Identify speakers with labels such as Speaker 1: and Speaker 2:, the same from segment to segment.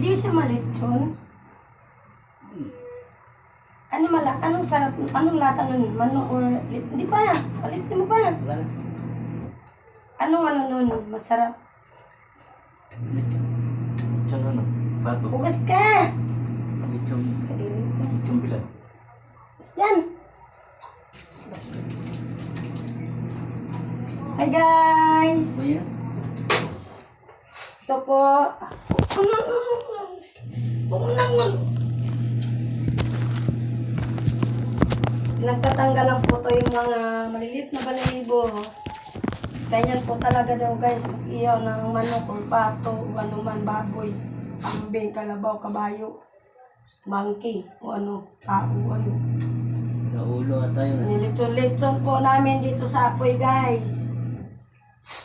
Speaker 1: Hindi siya malitsyon. Anong lasa nun? Manok or hindi pa. Ulitin mo pa.
Speaker 2: Wala na.
Speaker 1: Anong nun? Masarap.
Speaker 2: Lechon. Lechon ano? Bato.
Speaker 1: Hugas ka!
Speaker 2: Lechon.
Speaker 1: Kadiri.
Speaker 2: Lechon bilat.
Speaker 1: Hugas dyan. Hi guys!
Speaker 2: Ano yan?
Speaker 1: Ito po. Nagtatanggalan po to yung mga maliliit na balahibo. Ganyan po talaga daw guys, mag-iyaw ng manok or pato o ano man, baboy, kambing, kalabaw, kabayo, monkey, o ano, tao, ano.
Speaker 2: Naulo ata yun.
Speaker 1: Nilitson-litson po namin dito sa apoy guys.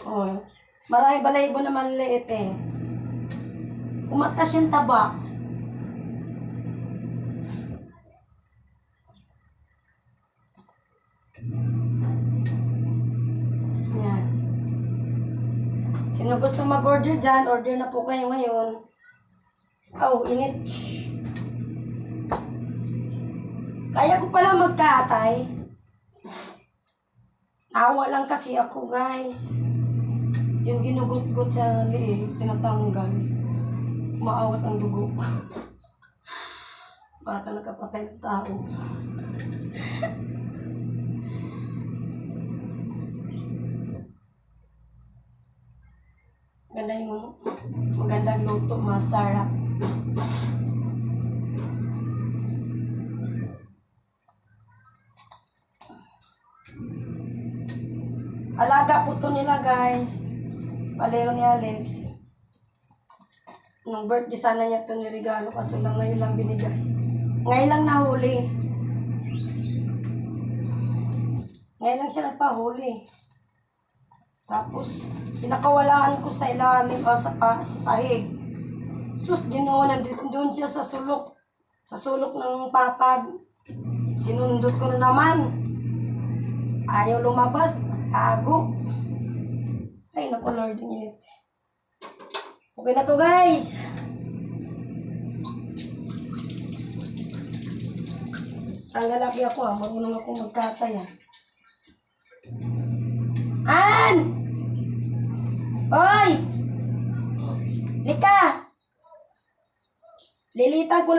Speaker 1: Oh, maraming balahibo na maliliit eh. Kumatas yung taba. Yan. Sino gusto mag-order dyan, order na po kayo ngayon. Oh, init. Kaya ko pala magkatay. Awa lang kasi ako guys. Yung ginugot-gut sa liig, tinatanggal. Maawas ang dugo. Para ka nakapatay ng tao. Ganda yung magandang luto, masarap. Alaga po to nila guys. Palero ni Alex. Nung birthday sana niya ito niregalo kaso lang ngayon lang binigay. Ngayon lang nahuli. Ngayon lang siya nagpahuli. Tapos, pinakawalaan ko sa ilalim o sa sahig. Sus, ginawa na doon siya sa sulok. Sa sulok ng papag. Sinundot ko na naman. Ayaw lumabas. Tago. Ay, naku Lord, init. Okay na to guys. Ang lalaki ako marunong ako magkatay An! Oy! Lika! Lilitan ko